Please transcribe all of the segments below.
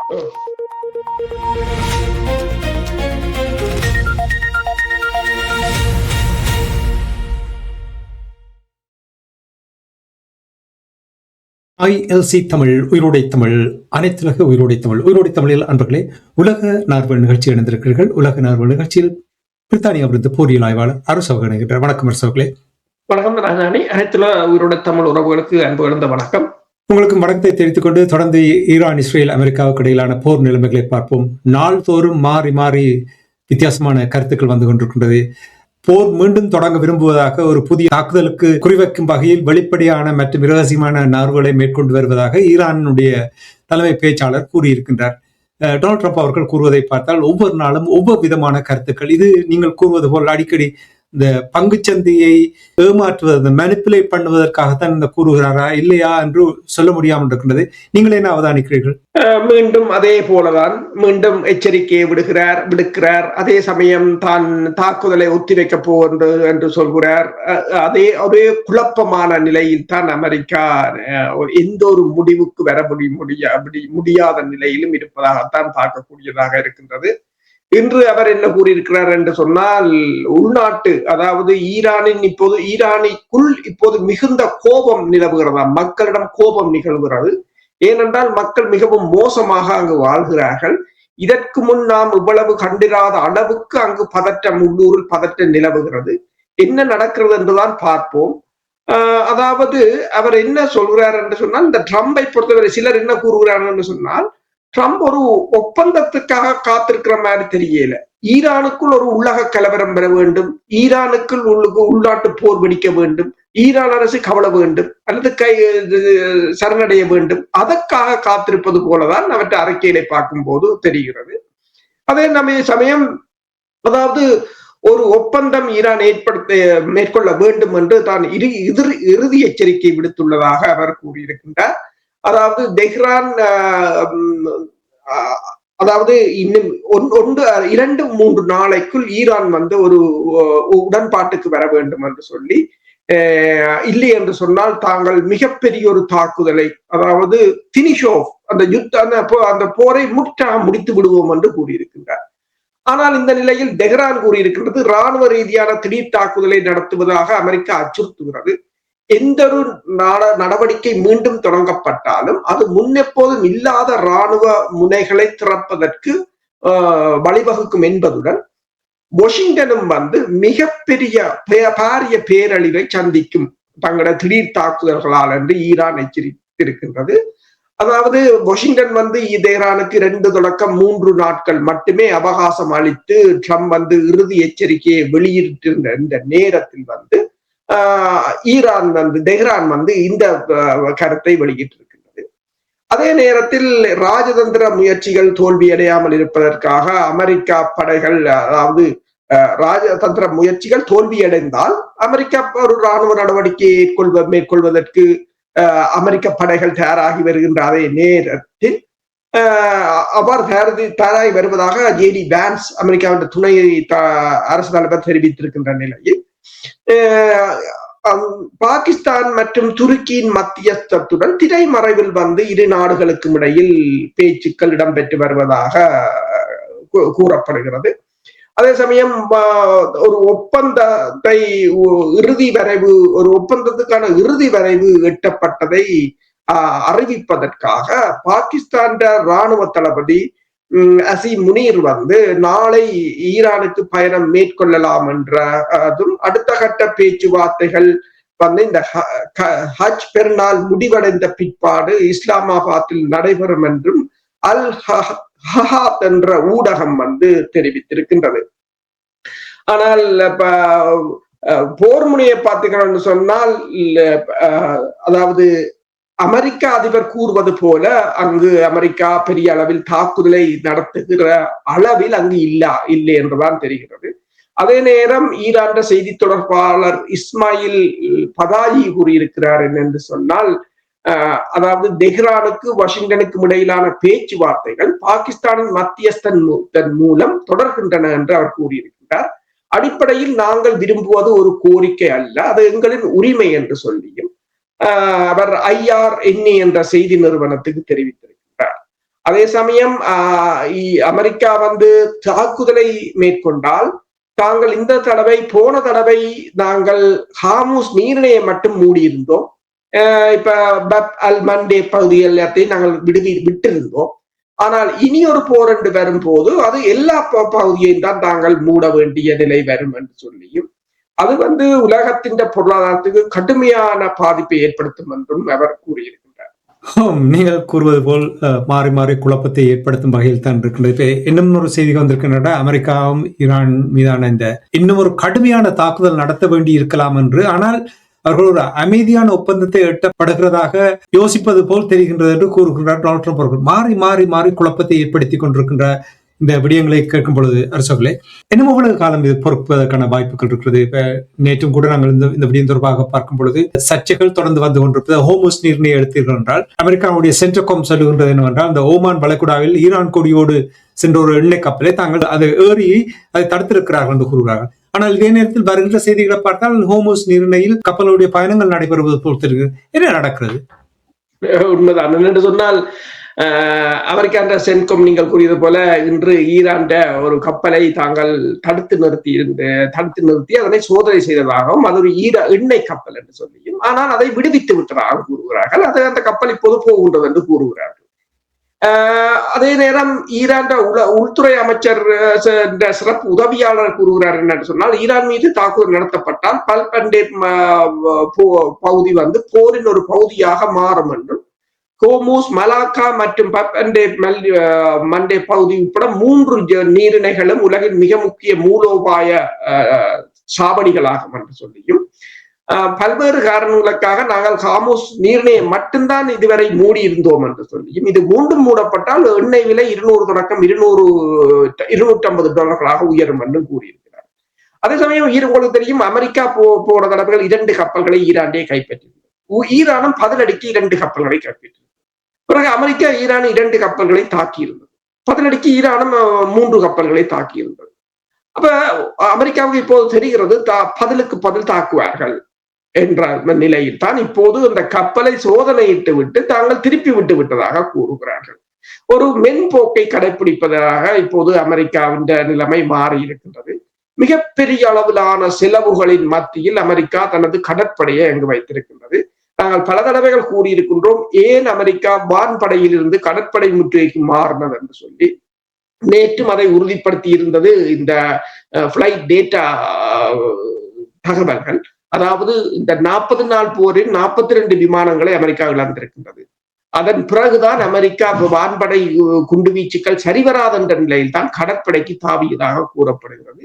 ILC Tamil, உயிரோடை Tamil, அனைத்துலக உயிரோடை தமிழ். உயிரோடை தமிழில் அன்பர்களே, உலக நார்வல் நிகழ்ச்சி இணைந்திருக்கிறீர்கள். உலக நார்வல் நிகழ்ச்சியில் பிரித்தானியாவிலிருந்து போரியல் ஆய்வாளர் அரசு இணைகின்றார். வணக்கம் அரசவர்களே. வணக்கம் ராஜாணி. அனைத்துலக உயிரோடை தமிழ் உறவுகளுக்கு அன்பு கலந்த வணக்கம். உங்களுக்கு வணக்கத்தை தெரிவித்துக் கொண்டு தொடர்ந்து ஈரான், இஸ்ரேல், அமெரிக்காவுக்கு இடையிலான போர் நிலைமைகளை பார்ப்போம். நாள்தோறும் மாறி மாறி வித்தியாசமான கருத்துக்கள் வந்து கொண்டிருக்கின்றது. போர் மீண்டும் தொடங்க விரும்புவதாக, ஒரு புதிய தாக்குதலுக்கு குறிவைக்கும் வகையில் வெளிப்படையான மற்றும் இரகசியமான நகர்வுகளை மேற்கொண்டு வருவதாக ஈரானுடைய தலைமை பேச்சாளர் கூறியிருக்கின்றார். டொனால்ட் ட்ரம்ப் அவர்கள் கூறுவதை பார்த்தால் ஒவ்வொரு நாளும் ஒவ்வொரு விதமான கருத்துக்கள். இது நீங்கள் கூறுவது போல் அடிக்கடி இந்த பங்குச்சந்தையை ஏமாற்றுவது, மேனிப்புலேட் பண்ணுவதற்காகத்தான் இந்த கூறுகிறாரா இல்லையா என்று சொல்ல முடியாமல் இருக்கின்றது. நீங்கள் என்ன அவதானிக்கிறீர்கள்? மீண்டும் அதே போலதான் மீண்டும் எச்சரிக்கையை விடுக்கிறார். அதே சமயம் தான் தாக்குதலை ஒத்திவைக்க போவது என்று சொல்கிறார். அதே ஒரே குழப்பமான நிலையில் தான் அமெரிக்கா எந்த ஒரு முடிவுக்கு வர முடியாத நிலையிலும் இருப்பதாகத்தான் பார்க்கக்கூடியதாக இருக்கின்றது. இன்று அவர் என்ன கூறியிருக்கிறார் என்று சொன்னால், உள்நாட்டு, அதாவது ஈரானுக்குள் இப்போது மிகுந்த கோபம் நிலவுகிறதா, மக்களிடம் கோபம் நிகழ்கிறது. ஏனென்றால் மக்கள் மிகவும் மோசமாக அங்கு வாழ்கிறார்கள். இதற்கு முன் நாம் இவ்வளவு கண்டிராத அளவுக்கு அங்கு பதற்றம், உள்ளூரில் பதற்றம் நிலவுகிறது. என்ன நடக்கிறது என்றுதான் பார்ப்போம். அதாவது அவர் என்ன சொல்கிறார் என்று சொன்னால், இந்த ட்ரம்பை பொறுத்தவரை சிலர் என்ன கூறுகிறார்கள் என்று சொன்னால், ட்ரம்ப் ஒரு ஒப்பந்தத்துக்காக காத்திருக்கிற மாதிரி தெரியல. ஈரானுக்குள் ஒரு உலக கலவரம் பெற வேண்டும், ஈரானுக்குள் உள்நாட்டு போர் வெடிக்க வேண்டும், ஈரான் அரசு கவலை வேண்டும் அல்லது சரணடைய வேண்டும், அதற்காக காத்திருப்பது போலதான் அவற்றை அறிக்கையிலே பார்க்கும் போது தெரிகிறது. அதே சமயம் அதாவது ஒரு ஒப்பந்தம் ஈரான் மேற்கொள்ள வேண்டும் என்று தான் இறுதி எச்சரிக்கை விடுத்துள்ளதாக அவர் கூறியிருக்கின்றார். அதாவது தெஹ்ரான், அதாவது இன்னும் 2-3 நாளைக்குள் ஈரான் ஒரு உடன்பாட்டுக்கு வர வேண்டும் என்று சொல்லி, இல்லை என்று சொன்னால் தாங்கள் மிகப்பெரிய ஒரு தாக்குதலை, அதாவது பினிஷ் ஆஃப் அந்த போரை முற்றாக முடித்து விடுவோம் என்று கூறியிருக்கின்றார். ஆனால் இந்த நிலையில் தெஹ்ரான் கூறியிருக்கின்றது, இராணுவ ரீதியான திடீர் தாக்குதலை நடத்துவதாக அமெரிக்கா அச்சுறுத்துகிறது. எந்த ஒரு நடவடிக்கை மீண்டும் தொடங்கப்பட்டாலும் அது முன்னெப்போதும் இல்லாத இராணுவ முனைகளை திறப்பதற்கு வழிவகுக்கும் என்பதுடன் வாஷிங்டனும் மிகப்பெரிய பாரிய பேரழிவை சந்திக்கும் தங்களோட திடீர் தாக்குதல்களால் என்று ஈரான் எச்சரித்திருக்கின்றது. அதாவது வாஷிங்டன் தெஹ்ரானுக்கு 2 தொடக்கம் 3 நாட்கள் மட்டுமே அவகாசம் அளித்து ட்ரம்ப் இறுதி எச்சரிக்கையை வெளியிட்டிருந்த இந்த நேரத்தில் ஈரான் தெஹ்ரான் இந்த கருத்தை வெளியிட்டிருக்கின்றது. அதே நேரத்தில் ராஜதந்திர முயற்சிகள் தோல்வியடையாமல் இருப்பதற்காக அமெரிக்கா படைகள், அதாவது ராஜதந்திர முயற்சிகள் தோல்வியடைந்தால் அமெரிக்கா ஒரு இராணுவ நடவடிக்கையை மேற்கொள்வதற்கு அமெரிக்க படைகள் தயாராகி வருகின்ற அதே நேரத்தில் அவ்வாறு தயாராகி வருவதாக JD Vance, அமெரிக்காவின் துணை அரசு தலைவர் தெரிவித்திருக்கின்ற நிலையில் பாகிஸ்தான் மற்றும் துருக்கியின் மத்தியஸ்தத்துடன் திரைமறைவில் இரு நாடுகளுக்கும் இடையில் பேச்சுக்கள் இடம்பெற்று வருவதாக கூறப்படுகிறது. அதே சமயம் ஒரு ஒப்பந்தத்துக்கான இறுதி வரைவு எட்டப்பட்டதை அறிவிப்பதற்காக பாகிஸ்தான் இராணுவ தளபதி அசீம் முனீர் நாளை ஈரானுக்கு பயணம் மேற்கொள்ளலாம் என்றதும், அடுத்த கட்ட பேச்சுவார்த்தைகள் இந்த ஹஜ் பெருநாள் முடிவடைந்த பிற்பாடு இஸ்லாமாபாத்தில் நடைபெறும் என்றும் அல் ஹஹாத் என்ற ஊடகம் தெரிவித்திருக்கின்றது. ஆனால் போர் முனையை பார்த்தீங்கன்னு சொன்னால், அதாவது அமெரிக்க அதிபர் கூறுவது போல அங்கு அமெரிக்கா பெரிய அளவில் தாக்குதலை நடத்துகிற அளவில் அங்கு இல்லை என்றுதான் தெரிகிறது. அதே நேரம் ஈரான் செய்தி தொடர்பாளர் இஸ்மாயில் பதாயி கூறியிருக்கிறார் என்று சொன்னால், அதாவது தெஹ்ரானுக்கு வாஷிங்டனுக்கும் இடையிலான பேச்சுவார்த்தைகள் பாகிஸ்தானின் மத்தியஸ்தன் மூலம் தொடர்கின்றன என்று அவர் கூறியிருக்கிறார். அடிப்படையில் நாங்கள் விரும்புவது ஒரு கோரிக்கை அல்ல, அது எங்களின் உரிமை என்று சொல்லியும் அவர் IRNA என்ற செய்தி நிறுவனத்துக்கு தெரிவித்திருக்கிறார். அதே சமயம் அமெரிக்கா வந்து தாக்குதலை மேற்கொண்டால் தாங்கள் இந்த தடவை போன தடவை நாங்கள் ஹார்முஸ் நீரிணையை மட்டும் மூடியிருந்தோம். இப்ப பப் அல் மண்டே பகுதி எல்லாத்தையும் நாங்கள் விட்டிருந்தோம். ஆனால் இனி ஒரு போர் என்று வரும்போது அது எல்லா பகுதியையும் தான் தாங்கள் மூட வேண்டிய நிலை வரும் என்று சொல்லியும் அது வந்து உலகத்தின் பொருளாதாரத்துக்கு கடுமையான பாதிப்பை ஏற்படுத்தும் என்றும் அவர் கூறியிருக்கிறார். நீங்கள் கூறுவது போல் மாறி மாறி குழப்பத்தை ஏற்படுத்தும் வகையில் தான் இருக்கின்றது. இப்ப இன்னும் ஒரு செய்தி வந்திருக்கின்றன, அமெரிக்காவும் ஈரான் மீதான இந்த இன்னும் ஒரு கடுமையான தாக்குதல் நடத்த வேண்டி இருக்கலாம் என்று, ஆனால் அவர்கள் ஒரு அமைதியான ஒப்பந்தத்தை எட்டப்படுகிறதாக யோசிப்பது போல் தெரிகின்றது என்று கூறுகின்றார் டொனால்ட் ட்ரம்ப் அவர்கள். மாறி மாறி மாறி குழப்பத்தை ஏற்படுத்திக் கொண்டிருக்கின்ற இந்த விடயங்களை கேட்கும் பொழுது அரசர்களே, இன்னும் எவ்வளவு காலம் இது பொறுப்பதற்கான வாய்ப்புகள் இருக்கிறது? இப்ப நேற்றும் கூட நாங்கள் இந்த விடயம் தொடர்பாக பார்க்கும் பொழுது சர்ச்சைகள் தொடர்ந்து வந்து கொண்டிருப்பது. ஹோர்முஸ் நீரிணையை எடுத்தீர்கள் என்றால் அமெரிக்காவுடைய சென்ட்ரகாம் சொல்லுகின்றது என்னவென்றால், இந்த ஓமான் வளைகுடாவில் ஈரான் கொடியோடு சென்ற ஒரு எண்ணெய் கப்பலை தாங்கள் அதை ஏறி அதை தடுத்திருக்கிறார்கள் என்று கூறுகிறார்கள். ஆனால் இதே நேரத்தில் வருகின்ற செய்திகளை பார்த்தால் ஹோர்முஸ் நீரிணையில் கப்பலுடைய பயணங்கள் நடைபெறுவது போல் தெரிகிறது. என்ன நடக்கிறது? உண்மைதான் என்று சொன்னால் அமெரிக்காண்ட சென்கோம் நீங்கள் கூறியது போல இன்று ஈரான் ஒரு கப்பலை தாங்கள் தடுத்து நிறுத்தி அதனை சோதனை செய்ததாகவும் அது ஒரு எண்ணெய் கப்பல் என்று சொல்லியும், ஆனால் அதை விடுவித்து விட்டதாக கூறுகிறார்கள். அது அந்த கப்பல் இப்போது போகின்றது என்று கூறுகிறார்கள். அதே நேரம் ஈரான் உள்துறை அமைச்சர் சிறப்பு உதவியாளர் கூறுகிறார் என்று சொன்னால், ஈரான் மீது தாக்குதல் நடத்தப்பட்டால் பல்பண்டே பகுதி வந்து போரின் ஒரு பகுதியாக மாறும் என்றும், ஹோர்முஸ், மலாக்கா மற்றும் மண்டே பகுதி உட்பட 3 நீரிணைகளும் உலகின் மிக முக்கிய மூலோபாய சாவடிகளாகும் என்று சொல்லியும், பல்வேறு காரணங்களுக்காக நாங்கள் ஹார்முஸ் நீரிணையை மட்டும்தான் இதுவரை மூடி இருந்தோம் என்று சொல்லியும், இது மீண்டும் மூடப்பட்டால் எண்ணெய் விலை $200 தொடக்கம் $250 உயரும் என்று கூறியிருக்கிறார். அதே சமயம் உங்களுக்கு தெரியும், அமெரிக்கா போன தடவைகள் 2 கப்பல்களை ஈரானே கைப்பற்றியது. ஈரானும் பதிலடிக்கு 2 கப்பல்களை கைப்பற்றியது. பிறகு அமெரிக்கா ஈரான் 2 கப்பல்களை தாக்கியிருந்தது. பதிலடிக்கு ஈரானும் 3 கப்பல்களை தாக்கியிருந்தது. அப்ப அமெரிக்காவுக்கு இப்போது தெரிகிறது பதிலுக்கு பதில் தாக்குவார்கள் என்ற நிலையில் தான் இப்போது இந்த கப்பலை சோதனையிட்டு விட்டு தாங்கள் திருப்பி விட்டு விட்டதாக கூறுகிறார்கள். ஒரு மென்போக்கை கடைபிடிப்பதாக இப்போது அமெரிக்காவின் நிலைமை மாறி இருக்கின்றது. மிகப்பெரிய அளவிலான செலவுகளின் மத்தியில் அமெரிக்கா தனது கடற்படையை அங்கு வைத்திருக்கின்றது. நாங்கள் பல தடவைகள் கூறியிருக்கின்றோம், ஏன் அமெரிக்கா வான்படையில் இருந்து கடற்படை முற்றுகைக்கு மாறினது என்று சொல்லி. நேற்றும் அதை உறுதிப்படுத்தி இருந்தது இந்த பிளைட் டேட்டா தகவல்கள். அதாவது இந்த 40 நாள் போரில் 42 விமானங்களை அமெரிக்கா இழந்திருக்கின்றது. அதன் பிறகுதான் அமெரிக்கா வான்படை குண்டுவீச்சுக்கள் சரிவராத என்ற நிலையில் தான் கடற்படைக்கு தாவியதாக கூறப்படுகிறது.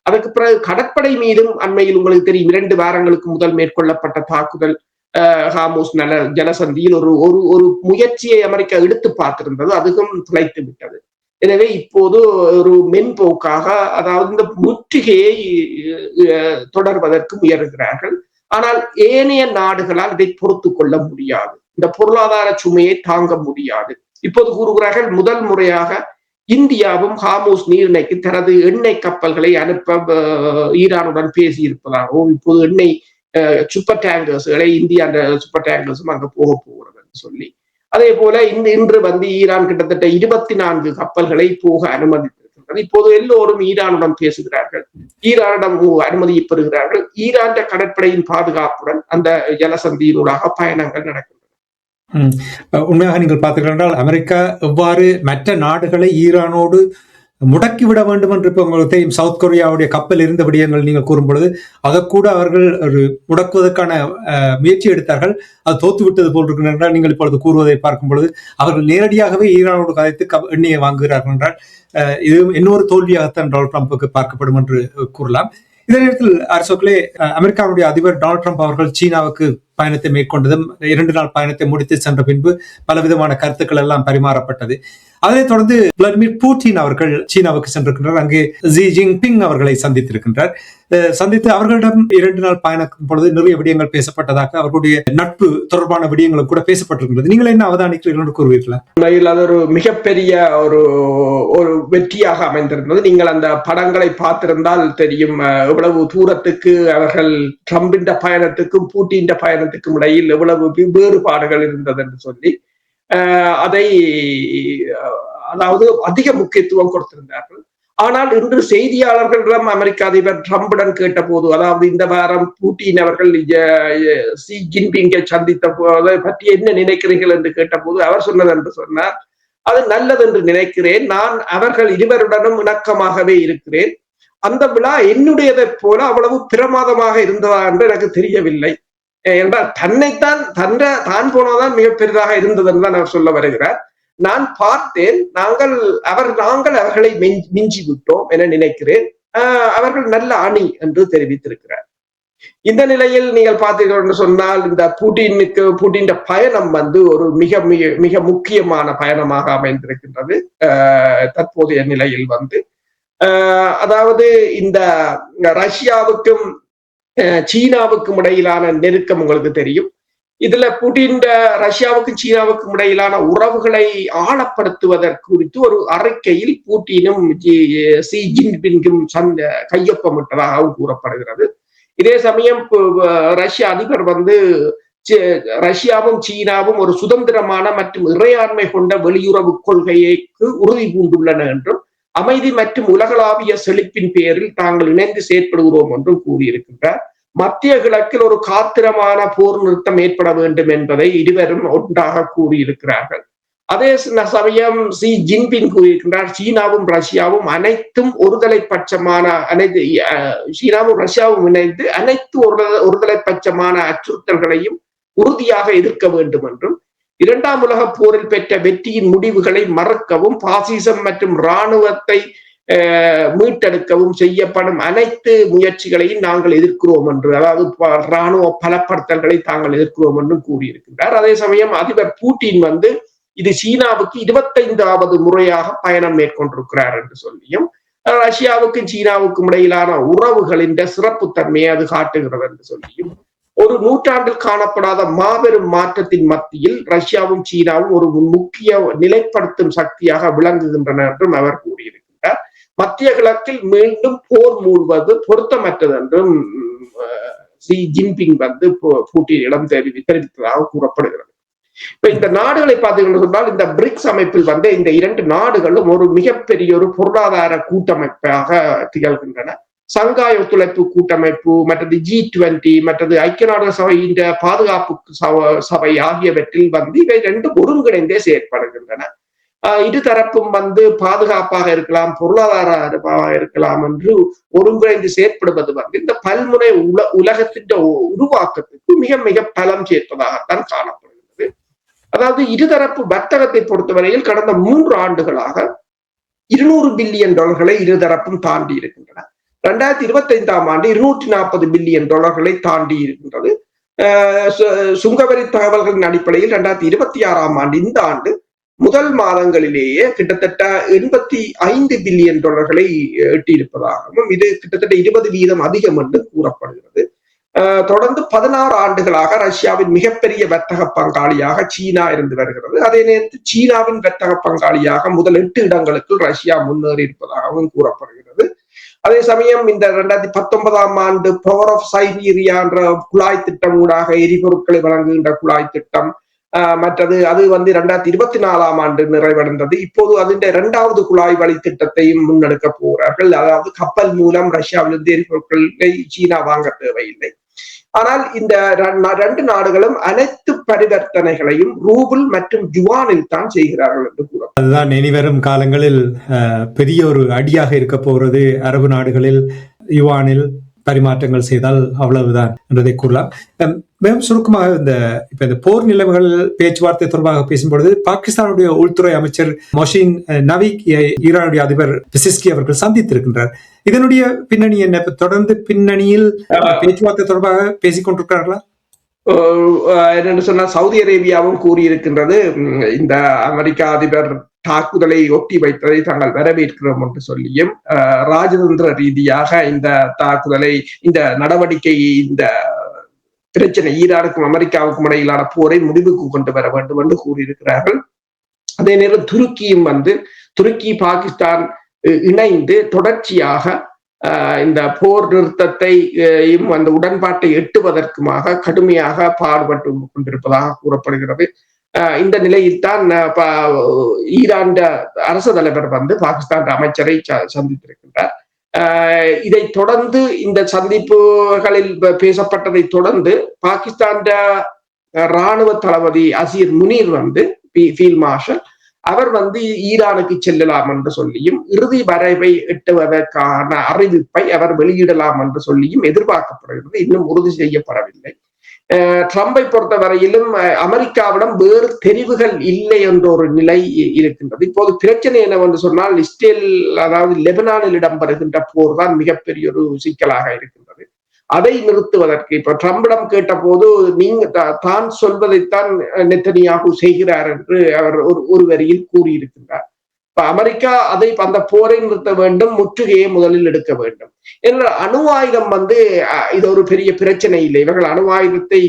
அதற்கு பிறகு கடற்படை மீதும் அண்மையில் உங்களுக்கு தெரியும் 2 வாரங்களுக்கு முதல் மேற்கொள்ளப்பட்ட தாக்குதல் ஹார்முஸ் ஜலசந்தியில் ஒரு முயற்சியை அமெரிக்கா எடுத்து பார்த்திருந்தது, அதுவும் துளைத்து விட்டது. எனவே இப்போது ஒரு மென்போக்காக, அதாவது இந்த முற்றுகையை தொடர்வதற்கு முயலுகிறார்கள். ஆனால் ஏனைய நாடுகளால் இதை பொறுத்து கொள்ள முடியாது, இந்த பொருளாதார சுமையை தாங்க முடியாது. இப்போது கூறுகிறார்கள், முதல் முறையாக இந்தியாவும் ஹார்முஸ் நீரிணைக்கு தனது எண்ணெய் கப்பல்களை அனுப்ப ஈரானுடன் பேசி இருப்பதாகவும், இப்போது எண்ணெய் சூப்பர் டேங்கர்ஸ்களை இந்தியா அந்த சூப்பர் டேங்கர்ஸும் அங்க போகிறது என்று சொல்லி, அதே போல இன்று வந்து ஈரான் கிட்டத்தட்ட 24 கப்பல்களை போக அனுமதித்திருக்கிறது. இப்போது எல்லோரும் ஈரானுடன் பேசுகிறார்கள், ஈரானிடம் அனுமதியை பெறுகிறார்கள். ஈரான் கடற்படையின் பாதுகாப்புடன் அந்த ஜலசந்தியினூடாக பயணங்கள் நடக்கின்றன. உண்மையாக நீங்கள் பார்த்தீர்கள் என்றால் அமெரிக்கா எவ்வாறு மற்ற நாடுகளை ஈரானோடு முடக்கிவிட வேண்டும் என்று இப்போ உங்களுக்கு தெரியும். சவுத் கொரியாவுடைய கப்பல் இருந்த விடயங்கள் நீங்கள் கூறும் பொழுது அதை கூட அவர்கள் ஒரு முடக்குவதற்கான முயற்சி எடுத்தார்கள். அது தோத்துவிட்டது போல் இருக்கின்றன என்றால் நீங்கள் இப்பொழுது கூறுவதை பார்க்கும் பொழுது அவர்கள் நேரடியாகவே ஈரானோடு கதைத்து எண்ணெயை வாங்குகிறார்கள் என்றால் இது இன்னொரு தோல்வியாகத்தான் டொனால்ட் ட்ரம்புக்கு பார்க்கப்படும் என்று கூறலாம். இதே நேரத்தில் அரசுகளே, அமெரிக்காவுடைய அதிபர் டொனால்ட் ட்ரம்ப் அவர்கள் சீனாவுக்கு பயணத்தை மேற்கொண்டதும் 2 நாள் பயணத்தை முடித்து சென்ற பின்பு பலவிதமான கருத்துக்கள் எல்லாம் பரிமாறப்பட்டது. அதனைத் தொடர்ந்து விளாடிமிர் புட்டின் அவர்கள் சீனாவுக்கு சென்றிருக்கின்றார். அங்கே ஜி ஜின்பிங் அவர்களை சந்தித்திருக்கின்றார். சந்தித்து அவர்களிடம் 2 நாள் பயணம் பொழுது நிறைய விடயங்கள் பேசப்பட்டதாக, அவர்களுடைய நட்பு தொடர்பான விடயங்களும் கூட பேசப்பட்டிருக்கிறது. நீங்கள் என்ன அவதானிக்கிறீர்கள் என்று கூறுவீர்களா? அது ஒரு மிகப்பெரிய ஒரு வெற்றியாக அமைந்திருந்தது. நீங்கள் அந்த படங்களை பார்த்திருந்தால் தெரியும் எவ்வளவு தூரத்துக்கு அவர்கள் ட்ரம்பின் பயணத்துக்கும் பூட்டின் பயணத்துக்கும் இடையில் எவ்வளவு வேறுபாடுகள் இருந்தது என்று சொல்லி. அதை அதாவது அதிக முக்கியத்துவம் கொடுத்திருந்தார்கள். ஆனால் இன்று செய்தியாளர்களிடம் அமெரிக்க அதிபர் ட்ரம்புடன் கேட்டபோது, அதாவது இந்த வாரம் புட்டின் அவர்கள் ஷி ஜின்பிங்கை சந்தித்த போதை பற்றி என்ன நினைக்கிறீர்கள் என்று கேட்டபோது அவர் சொன்னது என்று சொன்னார், அது நல்லது என்று நினைக்கிறேன், நான் அவர்கள் இருவருடனும் இணக்கமாகவே இருக்கிறேன், அந்த விழா என்னுடையதைப் போல அவ்வளவு பிரமாதமாக இருந்ததா என்று எனக்கு தெரியவில்லை என்றால் தான் போனதான் மிக பெரிதாக இருந்தது என்று தான் அவர் சொல்ல வருகிறார். நான் பார்த்தேன், நாங்கள் அவர்களை மிஞ்சி விட்டோம் என நினைக்கிறேன், அவர்கள் நல்ல அணி என்று தெரிவித்திருக்கிறார். இந்த நிலையில் நீங்கள் பார்த்தீர்கள் என்று சொன்னால் இந்த புட்டின் பயணம் ஒரு மிக மிக மிக முக்கியமான பயணமாக அமைந்திருக்கின்றது தற்போதைய நிலையில் அதாவது இந்த ரஷ்யாவுக்கும் சீனாவுக்கும் இடையிலான நெருக்கம் உங்களுக்கு தெரியும். இதுல புட்டின் ரஷ்யாவுக்கும் சீனாவுக்கும் இடையிலான உறவுகளை ஆழப்படுத்துவதற்கு குறித்து ஒரு அறிக்கையில் புட்டினும் ஷி ஜின்பிங்கும் கையொப்பமிட்டதாகவும் கூறப்படுகிறது. இதே சமயம் ரஷ்ய அதிபர் ரஷ்யாவும் சீனாவும் ஒரு சுதந்திரமான மற்றும் இறையாண்மை கொண்ட வெளியுறவு கொள்கைக்கு உறுதி பூண்டுள்ளன என்றும் அமைதி மற்றும் உலகளாவிய செழிப்பின் பேரில் தாங்கள் இணைந்து செயற்படுகிறோம் என்றும் கூறியிருக்கின்றார். மத்திய கிழக்கில் ஒரு காத்திரமான போர் நிறுத்தம் ஏற்பட வேண்டும் என்பதை இருவரும் ஒன்றாக கூறியிருக்கிறார்கள். அதே சமயம் ஷி ஜின்பிங் கூறியிருக்கின்றார், சீனாவும் ரஷ்யாவும் அனைத்தும் சீனாவும் ரஷ்யாவும் இணைந்து அனைத்து ஒருதலைப்பட்சமான அச்சுறுத்தல்களையும் உறுதியாக எதிர்க்க வேண்டும் என்றும், இரண்டாம் உலக போரில் பெற்ற வெற்றியின் முடிவுகளை மறக்கவும் பாசிசம் மற்றும் இராணுவத்தை மீட்டெடுக்கவும் செய்யப்படும் அனைத்து முயற்சிகளையும் நாங்கள் எதிர்க்கிறோம் என்று, அதாவது இராணுவ பலப்படுத்தல்களை தாங்கள் எதிர்க்கிறோம் என்றும் கூறியிருக்கின்றார். அதே சமயம் அதிபர் புட்டின் இது சீனாவுக்கு 25வது முறையாக பயணம் மேற்கொண்டிருக்கிறார் என்று சொல்லியும், ரஷ்யாவுக்கும் சீனாவுக்கும் இடையிலான உறவுகளின் சிறப்பு தன்மையை அது காட்டுகிறது என்று சொல்லியும், ஒரு நூற்றாண்டில் காணப்படாத மாபெரும் மாற்றத்தின் மத்தியில் ரஷ்யாவும் சீனாவும் ஒரு முக்கிய நிலைப்படுத்தும் சக்தியாக விளங்குகின்றன என்றும் அவர் கூறியிருக்கிறார். மத்திய கிழக்கில் மீண்டும் போர் மூழ்வது பொருத்தமற்றது என்றும் ஷி ஜின்பிங் புட்டினிடம் தெரிவித்ததாக கூறப்படுகிறது. இப்ப இந்த நாடுகளை பார்த்தீங்கன்னு சொன்னால், இந்த பிரிக்ஸ் அமைப்பில் இந்த இரண்டு நாடுகளும் ஒரு மிகப்பெரிய ஒரு பொருளாதார கூட்டமைப்பாக திகழ்கின்றன. சங்காய் ஒத்துழைப்பு கூட்டமைப்பு, மற்றது G20, மற்றது ஐக்கிய நாடுகள் சபையின் பாதுகாப்பு சபை ஆகியவற்றில் இவை ரெண்டும் ஒருங்கிணைந்தே செயற்படுகின்றன. இருதரப்பும் பாதுகாப்பாக இருக்கலாம், பொருளாதாரமாக இருக்கலாம் என்று ஒருங்கிணைந்து செயற்படுவது இந்த பல்முனை உலகத்தின் உருவாக்கத்துக்கு மிக மிக பலம் சேர்ப்பதாகத்தான் காணப்படுகிறது. அதாவது இருதரப்பு வர்த்தகத்தை பொறுத்தவரையில் கடந்த 3 ஆண்டுகளாக $200 பில்லியன் இருதரப்பும் தாண்டி இருக்கின்றன. 2025ஆம் ஆண்டு $240 பில்லியன் தாண்டி இருக்கின்றது. சுங்கவரி தகவல்களின் அடிப்படையில் 2026ஆம் ஆண்டு இந்த ஆண்டு முதல் மாதங்களிலேயே கிட்டத்தட்ட $85 பில்லியன் எட்டியிருப்பதாகவும், இது கிட்டத்தட்ட 20% அதிகம் என்று கூறப்படுகிறது. தொடர்ந்து 16 ஆண்டுகளாக ரஷ்யாவின் மிகப்பெரிய வர்த்தக பங்காளியாக சீனா இருந்து வருகிறது. அதே நேரத்தில் சீனாவின் வர்த்தக பங்காளியாக முதல் 8 இடங்களுக்கு ரஷ்யா முன்னேறி இருப்பதாகவும் கூறப்படுகிறது. அதே சமயம் இந்த 2019ஆம் ஆண்டு பவர் ஆஃப் சைபீரியா என்ற குழாய் திட்டம் ஊடாக எரிபொருட்களை வழங்குகின்ற குழாய் திட்டம், மற்றது அது 2024ஆம் ஆண்டு நிறைவடைந்தது. இப்போது அதன் 2வது குழாய் வழி திட்டத்தையும் முன்னெடுக்க போகிறார்கள். அதாவது கப்பல் மூலம் ரஷ்யாவிலிருந்து எரிபொருட்களை சீனா வாங்க தேவையில்லை. ஆனால் இந்த 2 நாடுகளும் அனைத்து பரிவர்த்தனைகளையும் ரூபிள் மற்றும் யுவானில் தான் செய்கிறார்கள் என்று கூறும். அதுதான் இனிவரும் காலங்களில் பெரிய ஒரு அடியாக இருக்க போகிறது. அரபு நாடுகளில் யுவானில் பரிமாற்றங்கள் செய்தால் அவ்வளவுதான் என்றதை கூறலாம். மேலும் சுருக்கமாக இந்த போர் நிலைமைகள் பேச்சுவார்த்தை தொடர்பாக பேசும்பொழுது பாகிஸ்தானுடைய உள்துறை அமைச்சர் மொஷின் நவீக் ஈரானுடைய அதிபர் பெசிஸ்கி அவர்கள் சந்தித்திருக்கின்றார். இதனுடைய பின்னணி என்ன? தொடர்ந்து பின்னணியில் பேச்சுவார்த்தை தொடர்பாக பேசிக் கொண்டிருக்கிறார்களா? என்னென்னு சொன்னா, சவுதி அரேபியாவும் கூறியிருக்கின்றது, இந்த அமெரிக்க அதிபர் தாக்குதலை ஒட்டி வைத்ததை தாங்கள் வரவேற்கிறோம் என்று சொல்லியும், ராஜதந்திர ரீதியாக இந்த தாக்குதலை, இந்த நடவடிக்கையை, இந்த பிரச்சனை ஈரானுக்கும் அமெரிக்காவுக்கும் இடையிலான போரை முடிவுக்கு கொண்டு வர வேண்டும் என்று கூறியிருக்கிறார்கள். அதே நேரம் துருக்கி பாகிஸ்தான் இணைந்து தொடர்ச்சியாக இந்த போர் நிறுத்தத்தையும் அந்த உடன்பாட்டை எட்டுவதற்குமாக கடுமையாக பாடுபட்டு கொண்டிருப்பதாக கூறப்படுகிறது. இந்த நிலையில் தான் ஈரான் அரசு தலைவர் வந்து பாகிஸ்தான் அமைச்சரை சந்தித்திருக்கின்றார். இதை தொடர்ந்து இந்த சந்திப்புகளில் பேசப்பட்டதை தொடர்ந்து பாகிஸ்தான் ராணுவ தளபதி அசீர் முனீர் வந்து ஃபீல்ட் மார்ஷல் அவர் வந்து ஈரானுக்கு செல்லலாம் என்று சொல்லியும் இறுதி வரைவை எட்டுவதற்கான அறிவிப்பை அவர் வெளியிடலாம் என்று சொல்லியும் எதிர்பார்க்கப்படுகிறது. இன்னும் உறுதி செய்யப்படவில்லை. ட்ரம்பை பொறுத்தவரையிலும் அமெரிக்காவிடம் வேறு தெரிவுகள் இல்லை என்ற ஒரு நிலை இருக்கின்றது. இப்போது பிரச்சனை என்னவென்று சொன்னால் இஸ்ரேல் அதாவது லெபனானில் இடம்பெறுகின்ற போர் தான் மிகப்பெரிய ஒரு சிக்கலாக இருக்கின்றது. அதை நிறுத்துவதற்கு இப்ப ட்ரம்பிடம் கேட்ட போது நீங்க தான் சொல்வதைத்தான் நெத்தனியாகு செய்கிறார் என்று அவர் ஒரு வரியில் கூறியிருக்கின்றார். இப்ப அமெரிக்கா அந்த போரை நிறுத்த வேண்டும், முற்றுகையை முதலில் எடுக்க வேண்டும். ஏன்னா அணு ஆயுதம் வந்து இது ஒரு பெரிய பிரச்சனை இல்லை. இவர்கள் அணு ஆயுதத்தை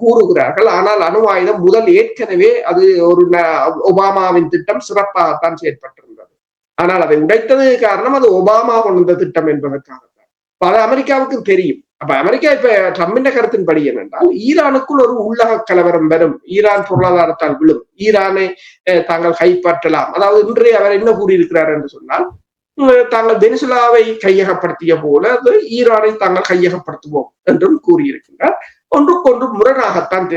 கூறுகிறார்கள். ஆனால் அணு ஆயுதம் முதல் ஏற்கனவே அது ஒரு ஒபாமாவின் திட்டம் சிறப்பாகத்தான் செயற்பட்டிருந்தது. ஆனால் அதை உடைத்தது காரணம் அது ஒபாமா கொண்ட திட்டம் என்பதற்காக. அது அமெரிக்காவுக்கு தெரியும். அப்ப அமெரிக்கா இப்ப ட்ரம்பின் கருத்தின்படி என்னென்றால் ஈரானுக்குள் ஒரு உள்ளக கலவரம் வரும், ஈரான் பொருளாதாரத்தால் விழும், ஈரானை தாங்கள் கைப்பற்றலாம். அதாவது இன்றைய அவர் என்ன கூறியிருக்கிறார் என்று சொன்னால் தாங்கள் வெனிசுலாவை கையகப்படுத்திய போல ஈரானை தாங்கள் கையகப்படுத்துவோம் என்றும் கூறியிருக்கின்றார். ஒன்றுக்கொன்று முரணாகத்தான்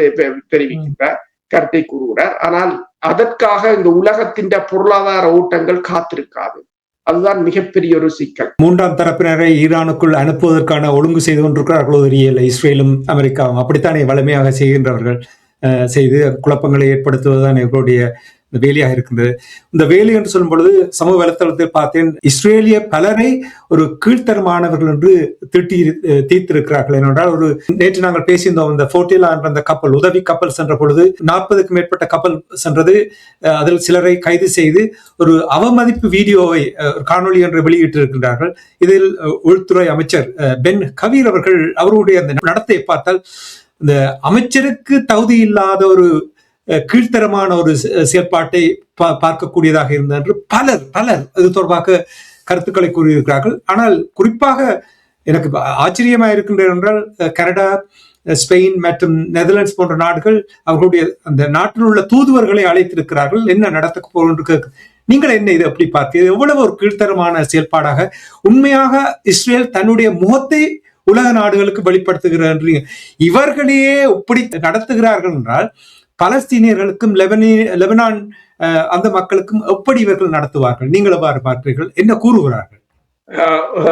தெரிவிக்கின்றார், கருத்தை கூறுகிறார். ஆனால் அதற்காக இந்த உலகத்தின் பொருளாதார ஓட்டங்கள் காத்திருக்காது. அதுதான் மிகப்பெரிய ஒரு சிக்கல். மூன்றாம் தரப்பினரை ஈரானுக்குள் அனுப்புவதற்கான ஒழுங்கு செய்து கொண்டிருக்கிறார்களோ தெரியல. இஸ்ரேலும் அமெரிக்காவும் அப்படித்தானே வலிமையாக செய்கின்றவர்கள், செய்து குழப்பங்களை ஏற்படுத்துவதுதான் இவர்களுடைய வேலையாக இருக்கின்றது. இந்த வேலை என்று சொல்லும் பொழுது சமூக வலைத்தளத்தில் பார்த்தேன், இஸ்ரேலிய பலரை ஒரு கீழ்த்தரமானவர்கள் என்று தீர்த்திருக்கிறார்கள். ஏனென்றால் நேற்று நாங்கள் பேசியிருந்தோம், இந்த ஃபோர்டிலா என்ற அந்த கப்பல் உதவி கப்பல் சென்ற பொழுது 40க்கும் மேற்பட்ட கப்பல் சென்றது. அதில் சிலரை கைது செய்து ஒரு அவமதிப்பு வீடியோவை காணொலி என்று வெளியிட்டிருக்கின்றார்கள். இதில் உள்துறை அமைச்சர் பென் கவீர் அவருடைய அந்த நடத்தையை பார்த்தால் இந்த அமைச்சருக்கு தகுதி இல்லாத ஒரு கீழ்த்தரமான ஒரு செயற்பாட்டை பார்க்கக்கூடியதாக இருந்தது என்று பலர் இது தொடர்பாக கருத்துக்களை கூறியிருக்கிறார்கள். ஆனால் குறிப்பாக எனக்கு ஆச்சரியமாக இருக்கின்றது என்றால் கனடா, ஸ்பெயின் மற்றும் நெதர்லாண்ட்ஸ் போன்ற நாடுகள் அவர்களுடைய அந்த நாட்டில் உள்ள தூதுவர்களை அழைத்திருக்கிறார்கள். என்ன நடத்த போகின்ற நீங்கள் என்ன இதை எப்படி பார்க்க, எவ்வளவு ஒரு கீழ்த்தரமான செயல்பாடாக உண்மையாக இஸ்ரேல் தன்னுடைய முகத்தை உலக நாடுகளுக்கு வெளிப்படுத்துகிறார். இவர்களையே இப்படி நடத்துகிறார்கள் என்றால் பலஸ்தீனியர்களுக்கும் லெபனான் அந்த மக்களுக்கும் எப்படி இவர்கள் நடத்துவார்கள்? நீங்கள் எவ்வாறு பார்க்கிறீர்கள்? என்ன கூறுகிறார்கள்?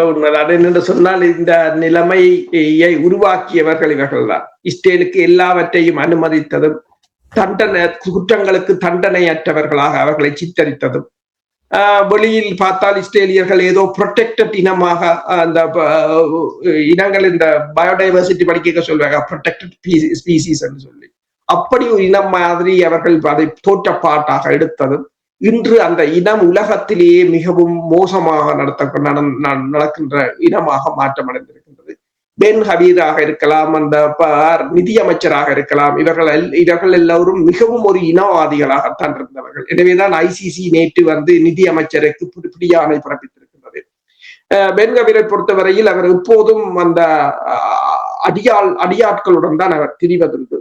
உண்மைதான். என்னென்று சொன்னால் இந்த நிலைமையை உருவாக்கியவர்கள் இவர்கள் தான். இஸ்ரேலுக்கு எல்லாவற்றையும் அனுமதித்ததும் குற்றங்களுக்கு தண்டனையற்றவர்களாக அவர்களை சித்தரித்ததும், வெளியில் பார்த்தால் இஸ்ரேலியர்கள் ஏதோ ப்ரொடெக்டட் இனமாக அந்த இனங்கள் இந்த பயோடைவர்சிட்டி படிக்க சொல்வாங்க, ப்ரொடெக்டட் ஸ்பீசிஸ் என்று சொல்லி அப்படி ஒரு இனம் மாதிரி அவர்கள் அதை தோற்றப்பாட்டாக எடுத்ததும் இன்று அந்த இனம் உலகத்திலேயே மிகவும் மோசமாக நடக்கின்ற இனமாக மாற்றமடைந்திருக்கின்றது. பென் ஹபீராக இருக்கலாம், அந்த நிதியமைச்சராக இருக்கலாம், இவர்கள் எல்லோரும் மிகவும் ஒரு இனவாதிகளாகத்தான் இருந்தவர்கள். எனவேதான் ICC நேற்று வந்து நிதியமைச்சருக்கு பிடியாணை பிறப்பித்திருக்கின்றது. பென் ஹபீரை பொறுத்தவரையில் அவர் எப்போதும் அந்த அடியாட்களுடன் தான் அவர் திரிவதுண்டு.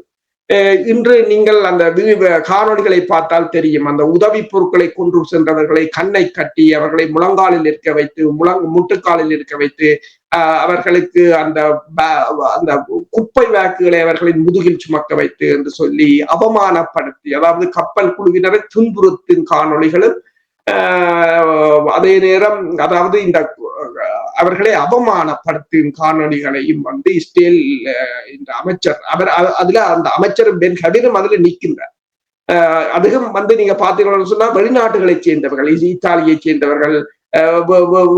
இன்று நீங்கள் அந்த காணொலிகளை பார்த்தால் தெரியும், அந்த உதவி பொருட்களை கொண்டு சென்றவர்களை கண்ணை கட்டி அவர்களை முழங்காலில் இருக்க வைத்து முட்டுக்காலில் இருக்க வைத்து அவர்களுக்கு அந்த குப்பை வாக்குகளை அவர்களின் முதுகில் சுமக்க வைத்து என்று சொல்லி அவமானப்படுத்தி, அதாவது கப்பல் குழுவினரை துன்புறுத்தும் காணொலிகளும் அதே நேரம் அதாவது இந்த அவர்களை அவமானப்படுத்தும் காணொலிகளையும் வந்து இஸ்ரேல் இந்த அமைச்சர் அதுல அந்த அமைச்சர் பென் ஹபீரும் அதுல நிற்கின்றார். அதுவும் வந்து நீங்க பாத்தீங்கன்னு சொன்னா வெளிநாடுகளை சேர்ந்தவர்கள், இத்தாலியை சேர்ந்தவர்கள்,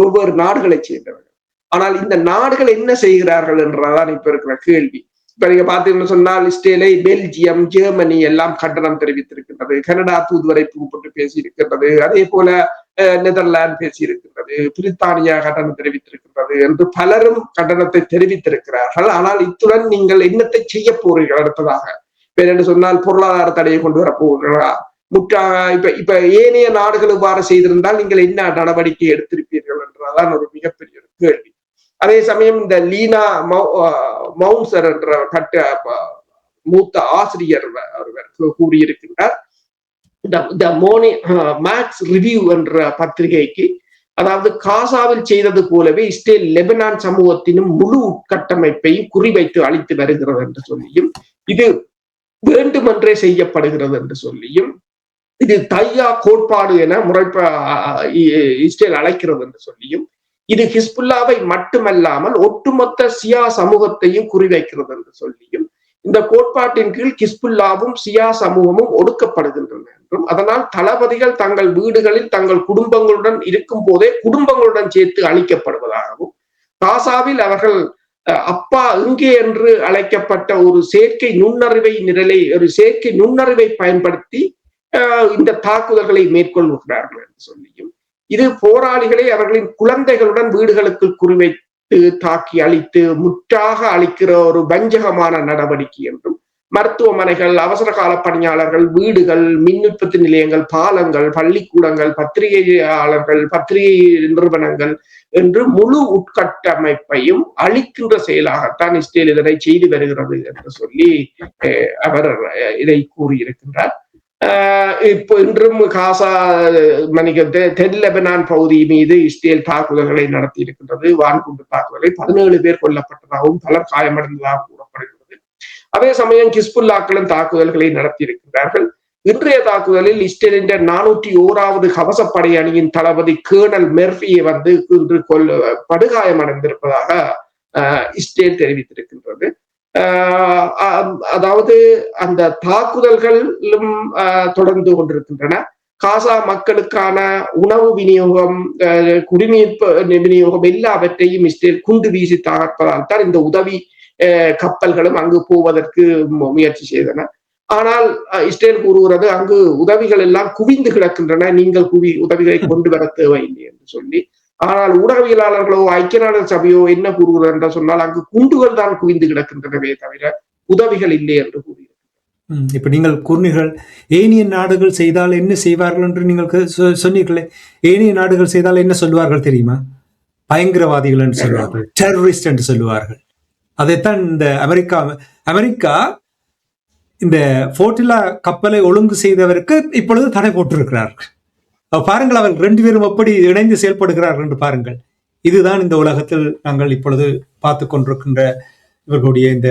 ஒவ்வொரு நாடுகளை சேர்ந்தவர்கள். ஆனால் இந்த நாடுகள் என்ன செய்கிறார்கள் என்றதான் இப்ப இருக்கிற கேள்வி. இப்ப நீங்க பாத்தீங்கன்னு சொன்னால் இஸ்ரேலை பெல்ஜியம், ஜெர்மனி எல்லாம் கண்டனம் தெரிவித்திருக்கின்றது. கனடா தூதுவரை கூப்பிட்டு பேசியிருக்கின்றது. அதே போல நெதர்லாந்து பேசியிருக்கின்றது. பிரித்தானியா கண்டனம் தெரிவித்திருக்கின்றது என்று பலரும் கண்டனத்தை தெரிவித்திருக்கிறார்கள். ஆனால் இத்துடன் நீங்கள் என்னத்தை செய்ய போறீர்கள் அடுத்ததாக? என்று சொன்னால் பொருளாதார தடையை கொண்டு வர போகிறீர்களா? இப்ப ஏனைய நாடுகள் இவ்வாறு செய்திருந்தால் நீங்கள் என்ன நடவடிக்கை எடுத்திருப்பீர்கள் என்றதான் ஒரு மிகப்பெரிய ஒரு கேள்வி. அதே சமயம் இந்த லீனா மவுன்சர் என்ற மூத்த ஆசிரியர் ஒருவர் கூறியிருக்கின்றார். மேக்ஸ் ரிவ்யூ என்ற பத்திரிகைக்கு, அதாவது காசாவில் செய்தது போலவே இஸ்ரேல் லெபனான் சமூகத்தினும் முழு உட்கட்டமைப்பையும் குறிவைத்து அளித்து வருகிறது என்று சொல்லியும், இது வேண்டுமென்றே செய்யப்படுகிறது என்று சொல்லியும், இது தையா கோட்பாடு என இஸ்ரேல் அழைக்கிறது என்று சொல்லியும், இது ஹிஸ்புல்லாவை மட்டுமல்லாமல் ஒட்டுமொத்த சியா சமூகத்தையும் குறிவைக்கிறது என்று சொல்லியும், இந்த கோட்பாட்டின் கீழ் ஹிஸ்புல்லாவும் சியா சமூகமும் ஒடுக்கப்படுகின்றன என்றும், அதனால் தளபதிகள் தங்கள் வீடுகளில் தங்கள் குடும்பங்களுடன் இருக்கும் போதே குடும்பங்களுடன் சேர்த்து அழிக்கப்படுவதாகவும், காசாவில் அவர்கள் அப்பா இங்கே என்று அழைக்கப்பட்ட ஒரு செயற்கை நுண்ணறிவை பயன்படுத்தி இந்த தாக்குதல்களை மேற்கொள்கிறார்கள் என்று சொல்லியும், இது போராளிகளை அவர்களின் குழந்தைகளுடன் வீடுகளுக்குள் குறிவைத்து தாக்கி அழித்து முற்றாக அழிக்கிற ஒரு வஞ்சகமான நடவடிக்கை என்றும், மருத்துவமனைகள், அவசர கால பணியாளர்கள், வீடுகள், மின் உற்பத்தி நிலையங்கள், பாலங்கள், பள்ளிக்கூடங்கள், பத்திரிகையாளர்கள், பத்திரிகை நிறுவனங்கள் என்று முழு உட்கட்டமைப்பையும் அழிக்கின்ற செயலாகத்தான் இஸ்ரேல் இதனை செய்து வருகிறது என்று சொல்லி அவர் இதை கூறியிருக்கின்றார். இப்போ இன்றும் காசா தென் லெபனான் பகுதி மீது இஸ்ரேல் தாக்குதல்களை நடத்தி இருக்கின்றது. வான்குண்டு தாக்குதலை 17 பேர் கொல்லப்பட்டதாகவும் பலர் காயமடைந்ததாகவும் கூறப்படுகிறது. அதே சமயம் ஹிஸ்புல்லாக்களும் தாக்குதல்களை நடத்தி இருக்கின்றார்கள். இன்றைய தாக்குதலில் இஸ்ரேலின் 401வது கவசப்படை அணியின் தளபதி கேர்னல் மெர்ஃபியை இன்று படுகாயமடைந்திருப்பதாக இஸ்ரேல் தெரிவித்திருக்கின்றது. அதாவது அந்த தாக்குதல்களும் தொடர்ந்து கொண்டிருக்கின்றன. காசா மக்களுக்கான உணவு விநியோகம், குடிநீர் விநியோகம் எல்லாவற்றையும் இஸ்ரேல் குண்டு வீசி தகர்ப்பதால் தான் இந்த உதவி கப்பல்களும் அங்கு போவதற்கு முயற்சி செய்தன. ஆனால் இஸ்ரேல் கூறுகிறது அங்கு உதவிகள் எல்லாம் குவிந்து கிடக்கின்றன, நீங்கள் உதவிகளை கொண்டு வர தேவையில்லை என்று சொல்லி. ஆனால் ஊடகவியலாளர்களோ ஐக்கிய நாடுகள் சபையோ என்ன கூறுகிறது என்று சொன்னால் அங்கு குண்டுகள் தான் குவிந்து கிடக்கின்றனவே தவிர உதவிகள் இல்லை என்று கூறுகிறார். இப்ப நீங்கள் கூறினீர்கள் ஏனைய நாடுகள் செய்தால் என்ன செய்வார்கள் என்று நீங்கள் சொன்னீர்களே. ஏனைய நாடுகள் செய்தால் என்ன சொல்லுவார்கள் தெரியுமா? பயங்கரவாதிகள் என்று சொல்லுவார்கள், டெரரிஸ்ட் என்று சொல்லுவார்கள். அதைத்தான் இந்த அமெரிக்கா இந்த போர்டிலா கப்பலை ஒழுங்கு செய்தவருக்கு இப்பொழுது தடை போட்டிருக்கிறார்கள். பாருங்கள், அவர்கள் 2 பேரும் எப்படி இணைந்து செயல்படுகிறார்கள் என்று பாருங்கள். இதுதான் இந்த உலகத்தில் நாங்கள் இப்பொழுது பார்த்து கொண்டிருக்கின்ற இவர்களுடைய இந்த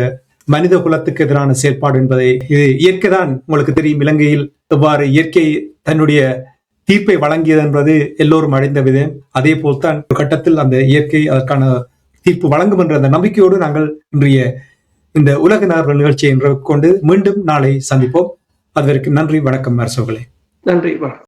மனித குலத்துக்கு எதிரான செயல்பாடு என்பதை, இது இயற்கைதான். உங்களுக்கு தெரியும் இலங்கையில் எவ்வாறு இயற்கை தன்னுடைய தீர்ப்பை வழங்கியது என்பது எல்லோரும் அடைந்த விதம். அதே போல்தான் ஒரு கட்டத்தில் அந்த இயற்கை அதற்கான தீர்ப்பு வழங்கும் என்ற அந்த நம்பிக்கையோடு நாங்கள் இன்றைய இந்த உலக நார்கள் நிகழ்ச்சியை கொண்டு மீண்டும் நாளை சந்திப்போம். அதுவரைக்கும் நன்றி, வணக்கம் அரசோகளே. நன்றி, வணக்கம்.